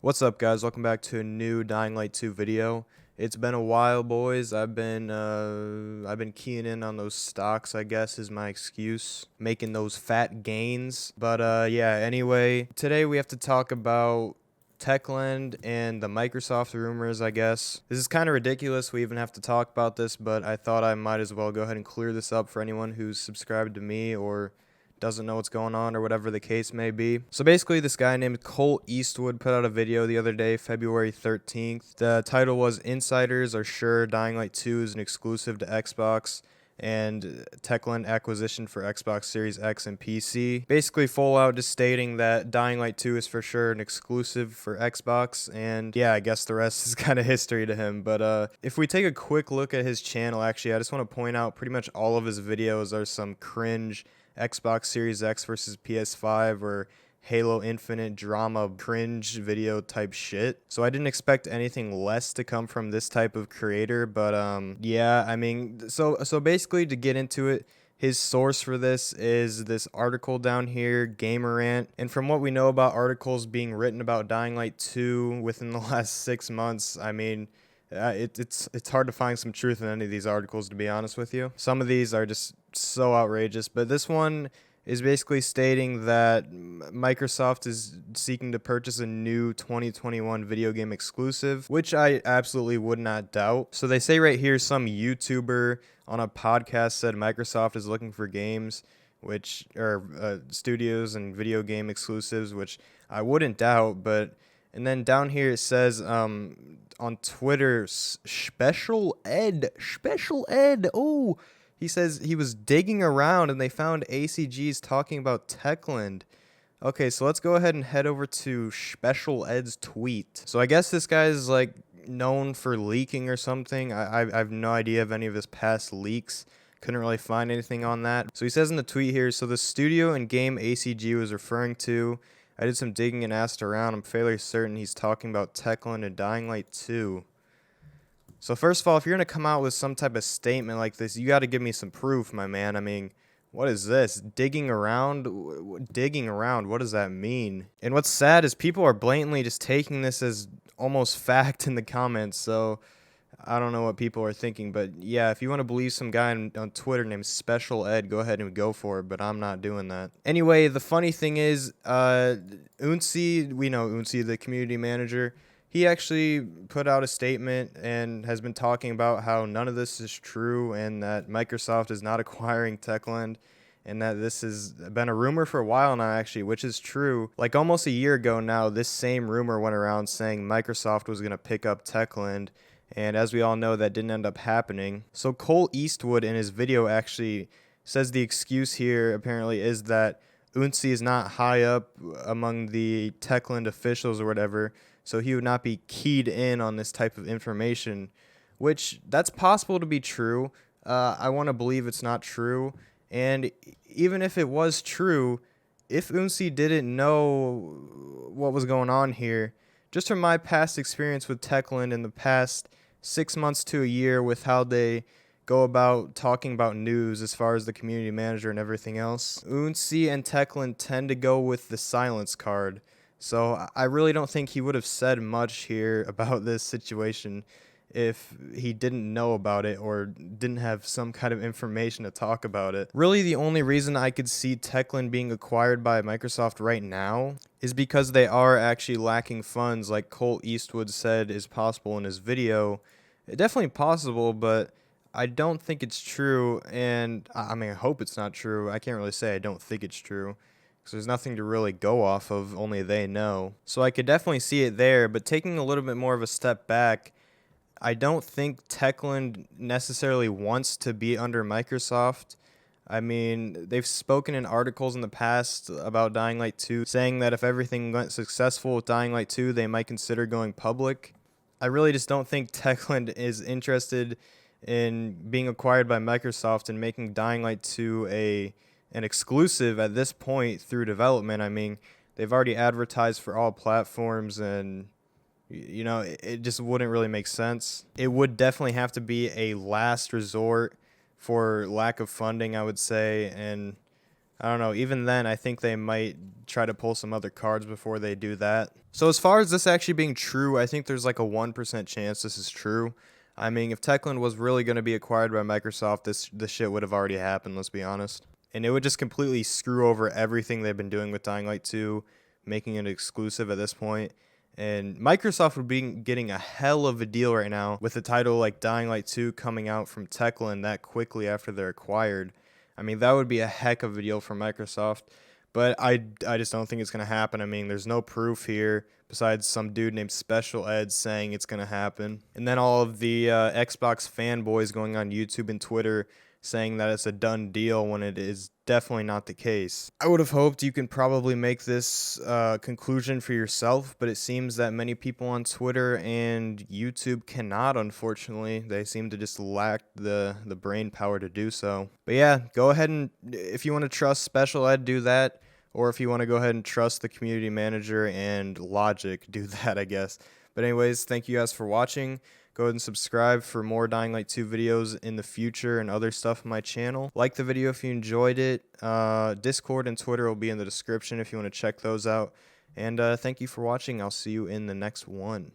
What's up, guys? Welcome back to a new Dying Light 2 video. It's been a while, boys. I've been keying in on those stocks, I guess is my excuse, making those fat gains. But yeah, anyway, today we have to talk about Techland and the Microsoft rumors, I guess. This is kind of ridiculous we even have to talk about this, but I thought I might as well go ahead and clear this up for anyone who's subscribed to me or doesn't know what's going on or whatever the case may be. So basically, this guy named Colt Eastwood put out a video the other day, February 13th. The title was "Insiders Are Sure Dying Light 2 is an exclusive to Xbox and Techland acquisition for Xbox Series X and PC." Basically full out just stating that Dying Light 2 is for sure an exclusive for Xbox, and yeah, I guess the rest is kind of history to him. But if we take a quick look at his channel, actually, I just want to point out pretty much all of his videos are some cringe Xbox Series X versus PS5 or Halo Infinite drama cringe video type shit. So I didn't expect anything less to come from this type of creator, but yeah, I mean, so basically, to get into it, his source for this is this article down here, Gamerant. And from what we know about articles being written about Dying Light 2 within the last 6 months, I mean, it's hard to find some truth in any of these articles, to be honest with you. Some of these are just so outrageous, but this one is basically stating that Microsoft is seeking to purchase a new 2021 video game exclusive, which I absolutely would not doubt. So they say right here, some YouTuber on a podcast said Microsoft is looking for games, which are studios and video game exclusives, which I wouldn't doubt. But and then down here it says on Twitter, Special Ed. Oh, he says he was digging around and they found ACGs talking about Techland. Okay, so let's go ahead and head over to Special Ed's tweet. So I guess this guy is like known for leaking or something. I have no idea of any of his past leaks. Couldn't really find anything on that. So he says in the tweet here, so the studio and game ACG was referring to, I did some digging and asked around. I'm fairly certain he's talking about Techland and Dying Light 2. So first of all, if you're going to come out with some type of statement like this, you got to give me some proof, my man. I mean, what is this? Digging around? Digging around, what does that mean? And what's sad is people are blatantly just taking this as almost fact in the comments, so I don't know what people are thinking. But yeah, if you want to believe some guy on Twitter named Special Ed, go ahead and go for it, but I'm not doing that. Anyway, the funny thing is, Unsi, we know Unsi, the community manager, he actually put out a statement and has been talking about how none of this is true and that Microsoft is not acquiring Techland and that this has been a rumor for a while now, actually, which is true. Like almost a year ago now, this same rumor went around saying Microsoft was going to pick up Techland, and as we all know, that didn't end up happening. So Cole Eastwood in his video actually says the excuse here apparently is that Unsi is not high up among the Techland officials or whatever, so he would not be keyed in on this type of information, which that's possible to be true. I want to believe it's not true. And even if it was true, if Unsi didn't know what was going on here, just from my past experience with Techland in the past 6 months to a year with how they go about talking about news as far as the community manager and everything else, Unsi and Techland tend to go with the silence card. So I really don't think he would have said much here about this situation if he didn't know about it or didn't have some kind of information to talk about it. Really, the only reason I could see Techland being acquired by Microsoft right now is because they are actually lacking funds, like Colt Eastwood said is possible in his video. It's definitely possible, but I don't think it's true, and I mean, I hope it's not true. I can't really say I don't think it's true, because there's nothing to really go off of, only they know. So I could definitely see it there, but taking a little bit more of a step back, I don't think Techland necessarily wants to be under Microsoft. I mean, they've spoken in articles in the past about Dying Light 2, saying that if everything went successful with Dying Light 2, they might consider going public. I really just don't think Techland is interested in being acquired by Microsoft and making Dying Light 2 an exclusive at this point through development. I mean, they've already advertised for all platforms, and you know, it just wouldn't really make sense. It would definitely have to be a last resort for lack of funding, I would say, and I don't know, even then, I think they might try to pull some other cards before they do that. So as far as this actually being true, I think there's like a 1% chance this is true. I mean, if Techland was really going to be acquired by Microsoft, this shit would have already happened, let's be honest. And it would just completely screw over everything they've been doing with Dying Light 2, making it exclusive at this point. And Microsoft would be getting a hell of a deal right now with a title like Dying Light 2 coming out from Techland that quickly after they're acquired. I mean, that would be a heck of a deal for Microsoft, but I just don't think it's going to happen. I mean, there's no proof here besides some dude named Special Ed saying it's going to happen. And then all of the Xbox fanboys going on YouTube and Twitter saying that it's a done deal when it is definitely not the case. I would have hoped you can probably make this conclusion for yourself, but it seems that many people on Twitter and YouTube cannot, unfortunately. They seem to just lack the brain power to do so. But yeah, go ahead and, if you want to trust Special Ed, do that. Or if you want to go ahead and trust the community manager and logic, do that, I guess. But anyways, thank you guys for watching. Go ahead and subscribe for more Dying Light 2 videos in the future and other stuff on my channel. Like the video if you enjoyed it. Discord and Twitter will be in the description if you want to check those out. And thank you for watching. I'll see you in the next one.